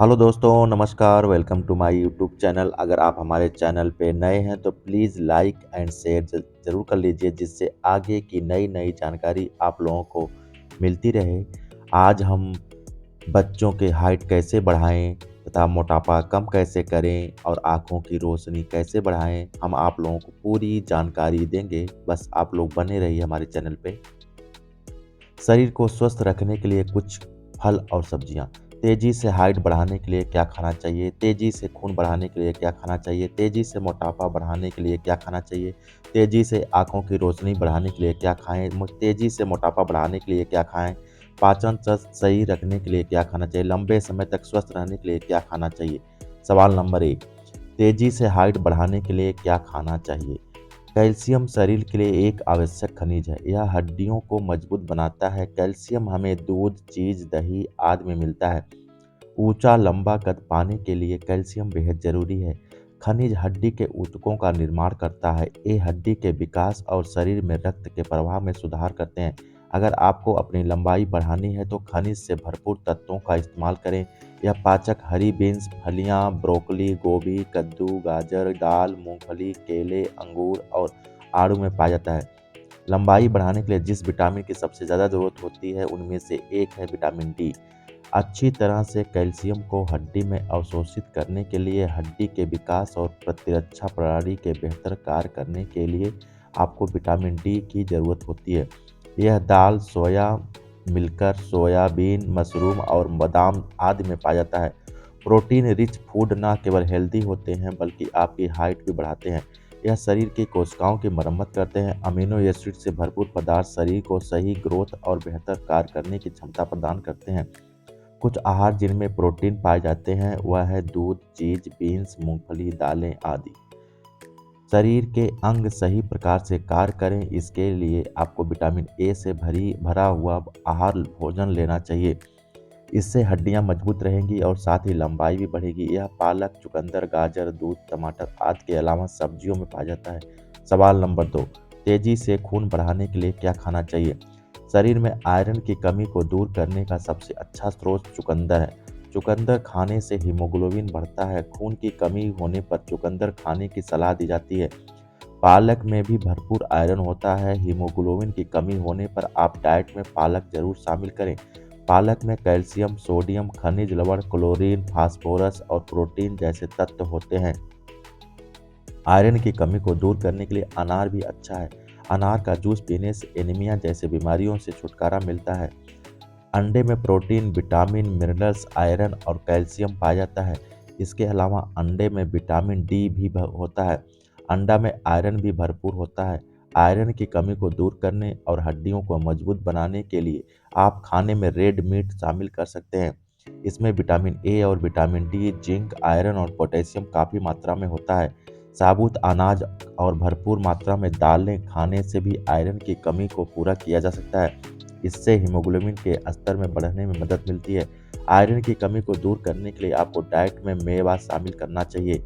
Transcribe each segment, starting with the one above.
Hello दोस्तों, नमस्कार। Welcome to my YouTube channel. अगर आप हमारे चैनल पे नए हैं तो प्लीज़ लाइक एंड शेयर ज़रूर कर लीजिए, जिससे आगे की नई नई जानकारी आप लोगों को मिलती रहे। आज हम बच्चों के हाइट कैसे बढ़ाएं तथा मोटापा कम कैसे करें और आँखों की रोशनी कैसे बढ़ाएं, हम आप लोगों को पूरी जानकारी देंगे। बस आप लोग बने रहिए हमारे चैनल पे। शरीर को स्वस्थ रखने के लिए कुछ फल और सब्जियां। तेजी से हाइट बढ़ाने के लिए क्या खाना चाहिए? तेजी से खून बढ़ाने के लिए क्या खाना चाहिए? तेजी से मोटापा बढ़ाने के लिए क्या खाना चाहिए? तेजी से आंखों की रोशनी बढ़ाने के लिए क्या खाएं? तेजी से मोटापा बढ़ाने के लिए क्या खाएं? पाचन तंत्र सही रखने के लिए क्या खाना चाहिए? लंबे समय तक स्वस्थ रहने के लिए क्या खाना चाहिए? सवाल नंबर 1, तेजी से हाइट बढ़ाने के लिए क्या खाना चाहिए? कैल्शियम शरीर के लिए एक आवश्यक खनिज है। यह हड्डियों को मजबूत बनाता है। कैल्शियम हमें दूध, चीज, दही आदि में मिलता है। ऊंचा लंबा कद पाने के लिए कैल्शियम बेहद जरूरी है। खनिज हड्डी के ऊतकों का निर्माण करता है। ये हड्डी के विकास और शरीर में रक्त के प्रवाह में सुधार करते हैं। अगर आपको अपनी लंबाई बढ़ानी है तो खनिज से भरपूर तत्वों का इस्तेमाल करें। यह पाचक हरी बीन्स, फलियां, ब्रोकली, गोभी, कद्दू, गाजर, दाल, मूंगफली, केले, अंगूर और आड़ू में पाया जाता है। लंबाई बढ़ाने के लिए जिस विटामिन की सबसे ज़्यादा ज़रूरत होती है उनमें से एक है विटामिन डी। अच्छी तरह से कैल्शियम को हड्डी में अवशोषित करने के लिए, हड्डी के विकास और प्रतिरक्षा प्रणाली के बेहतर कार्य करने के लिए आपको विटामिन डी की ज़रूरत होती है। यह दाल, सोया मिलकर, सोयाबीन, मशरूम और बादाम आदि में पाया जाता है। प्रोटीन रिच फूड न केवल हेल्दी होते हैं बल्कि आपकी हाइट भी बढ़ाते हैं। यह शरीर की कोशिकाओं की मरम्मत करते हैं। अमीनो एसिड से भरपूर पदार्थ शरीर को सही ग्रोथ और बेहतर कार्य करने की क्षमता प्रदान करते हैं। कुछ आहार जिनमें प्रोटीन पाए जाते हैं वह है दूध, चीज, बीन्स, मूंगफली, दालें आदि। शरीर के अंग सही प्रकार से कार्य करें, इसके लिए आपको विटामिन ए से भरा हुआ आहार भोजन लेना चाहिए। इससे हड्डियां मजबूत रहेंगी और साथ ही लंबाई भी बढ़ेगी। यह पालक, चुकंदर, गाजर, दूध, टमाटर आदि के अलावा सब्जियों में पाया जाता है। सवाल नंबर 2, तेजी से खून बढ़ाने के लिए क्या खाना चाहिए? शरीर में आयरन की कमी को दूर करने का सबसे अच्छा स्रोत चुकंदर है। चुकंदर खाने से हीमोग्लोबिन बढ़ता है। खून की कमी होने पर चुकंदर खाने की सलाह दी जाती है। पालक में भी भरपूर आयरन होता है। हीमोग्लोबिन की कमी होने पर आप डाइट में पालक जरूर शामिल करें। पालक में कैल्शियम, सोडियम, खनिज लवण, क्लोरीन, फास्फोरस और प्रोटीन जैसे तत्व होते हैं। आयरन की कमी को दूर करने के लिए अनार भी अच्छा है। अनार का जूस पीने से एनीमिया जैसे बीमारियों से छुटकारा मिलता है। अंडे में प्रोटीन, विटामिन, मिनरल्स, आयरन और कैल्शियम पाया जाता है। इसके अलावा अंडे में विटामिन डी भी होता है। अंडा में आयरन भी भरपूर होता है। आयरन की कमी को दूर करने और हड्डियों को मजबूत बनाने के लिए आप खाने में रेड मीट शामिल कर सकते हैं। इसमें विटामिन ए और विटामिन डी, जिंक, आयरन और पोटेशियम काफ़ी मात्रा में होता है। साबुत अनाज और भरपूर मात्रा में दालें खाने से भी आयरन की कमी को पूरा किया जा सकता है। इससे हीमोग्लोबिन के स्तर में बढ़ने में मदद मिलती है। आयरन की कमी को दूर करने के लिए आपको डाइट में मेवा शामिल करना चाहिए।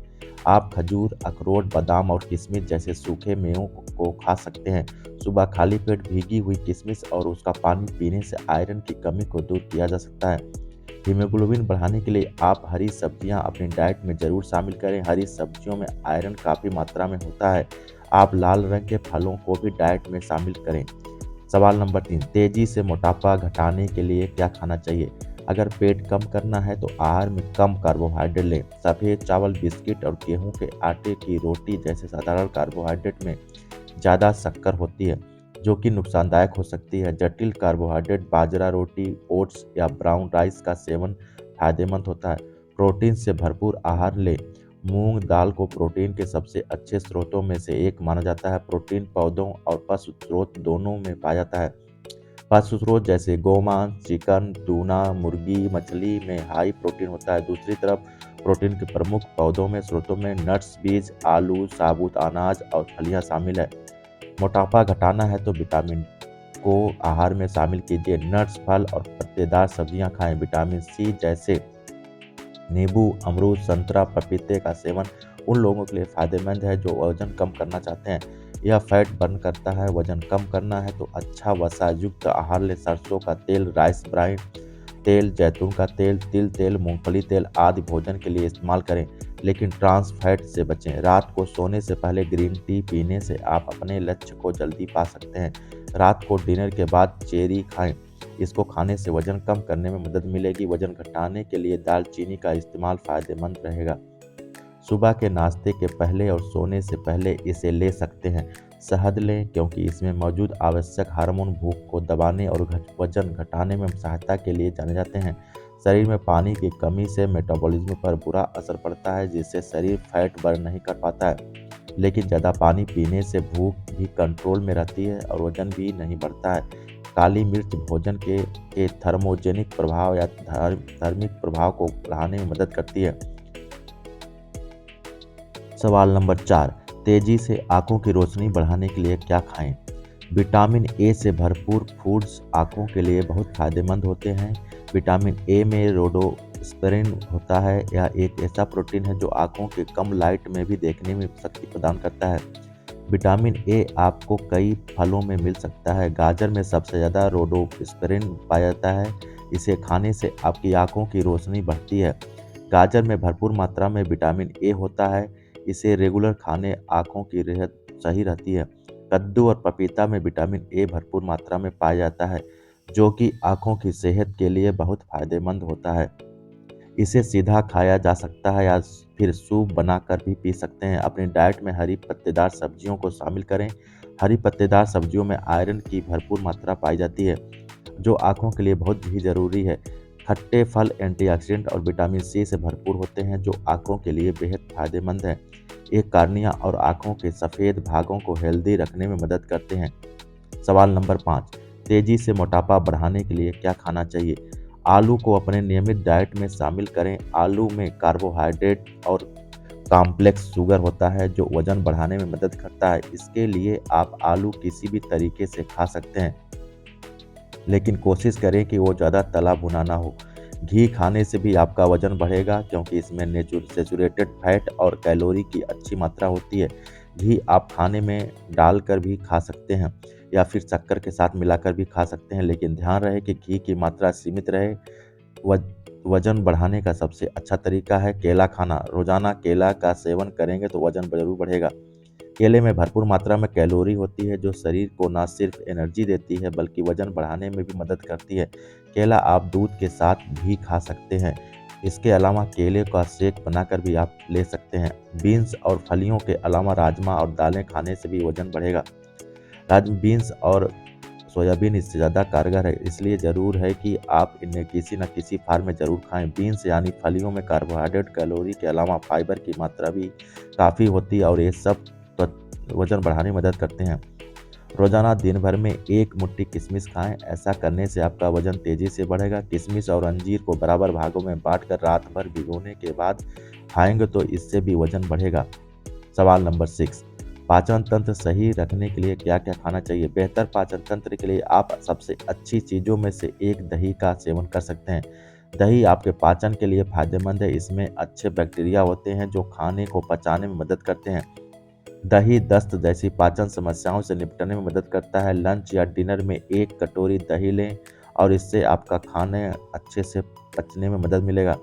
आप खजूर, अखरोट, बादाम और किशमिश जैसे सूखे मेवों को खा सकते हैं। सुबह खाली पेट भीगी हुई किशमिश और उसका पानी पीने से आयरन की कमी को दूर किया जा सकता है। हीमोग्लोबिन बढ़ाने के लिए आप हरी सब्जियां अपनी डाइट में जरूर शामिल करें। हरी सब्जियों में आयरन काफ़ी मात्रा में होता है। आप लाल रंग के फलों को भी डाइट में शामिल करें। सवाल नंबर 3, तेजी से मोटापा घटाने के लिए क्या खाना चाहिए? अगर पेट कम करना है तो आहार में कम कार्बोहाइड्रेट लें। सफ़ेद चावल, बिस्किट और गेहूं के आटे की रोटी जैसे साधारण कार्बोहाइड्रेट में ज़्यादा शक्कर होती है, जो कि नुकसानदायक हो सकती है। जटिल कार्बोहाइड्रेट, बाजरा रोटी, ओट्स या ब्राउन राइस का सेवन फायदेमंद होता है। प्रोटीन से भरपूर आहार लें। मूंग दाल को प्रोटीन के सबसे अच्छे स्रोतों में से एक माना जाता है। प्रोटीन पौधों और पशु स्रोत दोनों में पाया जाता है। पशु स्रोत जैसे गोमांस, चिकन, टूना, मुर्गी, मछली में हाई प्रोटीन होता है। दूसरी तरफ प्रोटीन के प्रमुख पौधों में स्रोतों में नट्स, बीज, आलू, साबुत अनाज और फलियां शामिल है। मोटापा घटाना है तो विटामिन को आहार में शामिल कीजिए। नट्स, फल और पत्तेदार सब्जियां खाएं। विटामिन सी जैसे नींबू, अमरूद, संतरा, पपीते का सेवन उन लोगों के लिए फायदेमंद है जो वजन कम करना चाहते हैं। यह फैट बर्न करता है। वजन कम करना है तो अच्छा वसा युक्त आहार ले। सरसों का तेल, राइस ब्राइन तेल, जैतून का तेल, तिल तेल, मूंगफली तेल आदि भोजन के लिए इस्तेमाल करें, लेकिन ट्रांस फैट से बचें। रात को सोने से पहले ग्रीन टी पीने से आप अपने लक्ष्य को जल्दी पा सकते हैं। रात को डिनर के बाद चेरी खाएं। इसको खाने से वजन कम करने में मदद मिलेगी। वजन घटाने के लिए दालचीनी का इस्तेमाल फायदेमंद रहेगा। सुबह के नाश्ते के पहले और सोने से पहले इसे ले सकते हैं। शहद लें क्योंकि इसमें मौजूद आवश्यक हार्मोन भूख को दबाने और वजन घटाने में सहायता के लिए जाने जाते हैं। शरीर में पानी की कमी से मेटाबॉलिज्म पर बुरा असर पड़ता है, जिससे शरीर फैट बर्न नहीं कर पाता है। लेकिन ज़्यादा पानी पीने से भूख भी कंट्रोल में रहती है और वजन भी नहीं बढ़ता है। काली मिर्च भोजन के थर्मोजेनिक प्रभाव या धार्मिक प्रभाव को बढ़ाने में मदद करती है। सवाल नंबर 4, तेजी से आंखों की रोशनी बढ़ाने के लिए क्या खाएं? विटामिन ए से भरपूर फूड्स आंखों के लिए बहुत फायदेमंद होते हैं। विटामिन ए में रोडोस्पेरिन होता है। यह एक ऐसा प्रोटीन है जो आंखों के कम लाइट में भी देखने में शक्ति प्रदान करता है। विटामिन ए आपको कई फलों में मिल सकता है। गाजर में सबसे ज़्यादा रोडोस्पेरिन पाया जाता है। इसे खाने से आपकी आंखों की रोशनी बढ़ती है। गाजर में भरपूर मात्रा में विटामिन ए होता है। इसे रेगुलर खाने आंखों की सेहत सही रहती है। कद्दू और पपीता में विटामिन ए भरपूर मात्रा में पाया जाता है, जो कि आंखों की सेहत के लिए बहुत फायदेमंद होता है। इसे सीधा खाया जा सकता है या फिर सूप बनाकर भी पी सकते हैं। अपनी डाइट में हरी पत्तेदार सब्जियों को शामिल करें। हरी पत्तेदार सब्जियों में आयरन की भरपूर मात्रा पाई जाती है, जो आंखों के लिए बहुत ही जरूरी है। खट्टे फल एंटीऑक्सीडेंट और विटामिन सी से भरपूर होते हैं, जो आंखों के लिए बेहद फायदेमंद है। ये कार्निया और आंखों के सफ़ेद भागों को हेल्दी रखने में मदद करते हैं। सवाल नंबर 5, तेजी से मोटापा बढ़ाने के लिए क्या खाना चाहिए? आलू को अपने नियमित डाइट में शामिल करें। आलू में कार्बोहाइड्रेट और कॉम्प्लेक्स शुगर होता है, जो वजन बढ़ाने में मदद करता है। इसके लिए आप आलू किसी भी तरीके से खा सकते हैं, लेकिन कोशिश करें कि वो ज़्यादा तला भुना ना हो। घी खाने से भी आपका वजन बढ़ेगा, क्योंकि इसमें सैचुरेटेड फैट और कैलोरी की अच्छी मात्रा होती है। घी आप खाने में डालकर भी खा सकते हैं या फिर शक्कर के साथ मिलाकर भी खा सकते हैं, लेकिन ध्यान रहे कि घी की मात्रा सीमित रहे। वजन बढ़ाने का सबसे अच्छा तरीका है केला खाना। रोजाना केला का सेवन करेंगे तो वजन जरूर बढ़ेगा। केले में भरपूर मात्रा में कैलोरी होती है, जो शरीर को न सिर्फ एनर्जी देती है बल्कि वजन बढ़ाने में भी मदद करती है। केला आप दूध के साथ भी खा सकते हैं। इसके अलावा केले का शेक बनाकर भी आप ले सकते हैं। बीन्स और फलियों के अलावा राजमा और दालें खाने से भी वजन बढ़ेगा। बीन्स और सोयाबीन इससे ज़्यादा कारगर है, इसलिए ज़रूर है कि आप इन्हें किसी न किसी फॉर्म में ज़रूर खाएं। बीन्स यानी फलियों में कार्बोहाइड्रेट, कैलोरी के अलावा फाइबर की मात्रा भी काफ़ी होती है और ये सब वजन बढ़ाने में मदद करते हैं। रोजाना दिन भर में 1 मुट्ठी किशमिश खाएं। ऐसा करने से आपका वजन तेजी से बढ़ेगा। किशमिश और अंजीर को बराबर भागों में बांटकर रात भर भिगोने के बाद खाएंगे तो इससे भी वजन बढ़ेगा। सवाल नंबर 6, पाचन तंत्र सही रखने के लिए क्या क्या खाना चाहिए? बेहतर पाचन तंत्र के लिए आप सबसे अच्छी चीज़ों में से एक दही का सेवन कर सकते हैं। दही आपके पाचन के लिए फायदेमंद है। इसमें अच्छे बैक्टीरिया होते हैं जो खाने को पचाने में मदद करते हैं। दही दस्त जैसी पाचन समस्याओं से निपटने में मदद करता है। लंच या डिनर में 1 कटोरी दही लें और इससे आपका खाने अच्छे से पचने में मदद मिलेगा।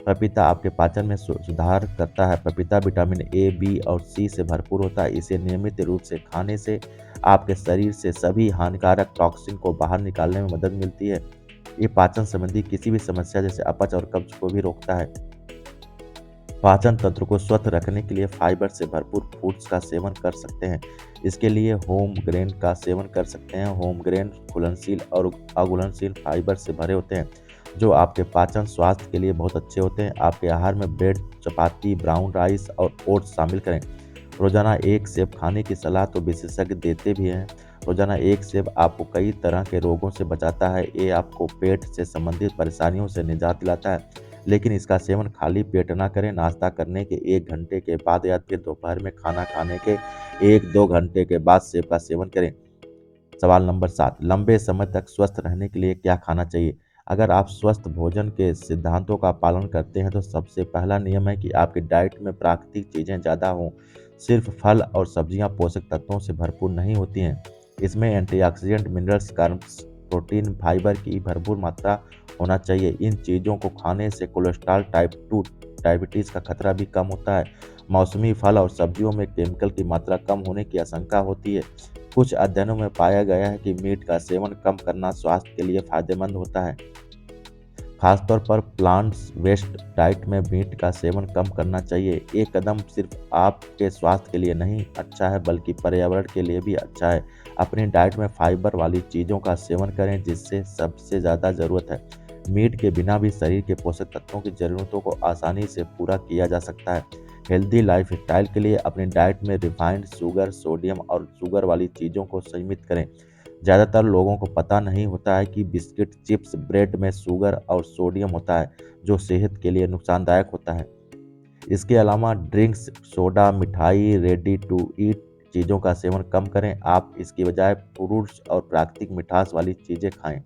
पपीता आपके पाचन में सुधार करता है। पपीता विटामिन ए, बी और सी से भरपूर होता है। इसे नियमित रूप से खाने से आपके शरीर से सभी हानिकारक टॉक्सिन को बाहर निकालने में मदद मिलती है। ये पाचन संबंधी किसी भी समस्या जैसे अपच और कब्ज को भी रोकता है। पाचन तंत्र को स्वस्थ रखने के लिए फाइबर से भरपूर फूड्स का सेवन कर सकते हैं। इसके लिए होम ग्रेन का सेवन कर सकते हैं। होम ग्रेन घुलनशील और अघुलनशील फाइबर से भरे होते हैं, जो आपके पाचन स्वास्थ्य के लिए बहुत अच्छे होते हैं। आपके आहार में ब्रेड, चपाती, ब्राउन राइस और ओट्स शामिल करें। रोजाना 1 सेब खाने की सलाह तो विशेषज्ञ देते भी हैं। रोजाना 1 सेब आपको कई तरह के रोगों से बचाता है। ये आपको पेट से संबंधित परेशानियों से निजात दिलाता है, लेकिन इसका सेवन खाली पेट ना करें। नाश्ता करने के 1 घंटे के बाद या फिर दोपहर में खाना खाने के 1-2 घंटे के बाद सेब का सेवन करें। सवाल नंबर 7, लंबे समय तक स्वस्थ रहने के लिए क्या खाना चाहिए? अगर आप स्वस्थ भोजन के सिद्धांतों का पालन करते हैं तो सबसे पहला नियम है कि आपकी डाइट में प्राकृतिक चीज़ें ज़्यादा हों। सिर्फ फल और सब्जियां पोषक तत्वों से भरपूर नहीं होती हैं। इसमें एंटीऑक्सीडेंट, मिनरल्स, प्रोटीन, फाइबर की भरपूर मात्रा होना चाहिए। इन चीज़ों को खाने से कोलेस्ट्रॉल टाइप 2 डायबिटीज़ का खतरा भी कम होता है। मौसमी फल और सब्जियों में केमिकल की मात्रा कम होने की आशंका होती है। कुछ अध्ययनों में पाया गया है कि मीट का सेवन कम करना स्वास्थ्य के लिए फायदेमंद होता है। खासतौर पर प्लांट्स बेस्ड डाइट में मीट का सेवन कम करना चाहिए। ये कदम सिर्फ आपके स्वास्थ्य के लिए नहीं अच्छा है बल्कि पर्यावरण के लिए भी अच्छा है। अपनी डाइट में फाइबर वाली चीज़ों का सेवन करें जिससे सबसे ज़्यादा ज़रूरत है। मीट के बिना भी शरीर के पोषक तत्वों की ज़रूरतों को आसानी से पूरा किया जा सकता है। हेल्दी लाइफस्टाइल के लिए अपनी डाइट में रिफाइंड शुगर, सोडियम और शुगर वाली चीज़ों को सीमित करें। ज़्यादातर लोगों को पता नहीं होता है कि बिस्किट, चिप्स, ब्रेड में शुगर और सोडियम होता है, जो सेहत के लिए नुकसानदायक होता है। इसके अलावा ड्रिंक्स, सोडा, मिठाई, रेडी टू ईट चीज़ों का सेवन कम करें। आप इसकी बजाय फ्रूट्स और प्राकृतिक मिठास वाली चीज़ें खाएं।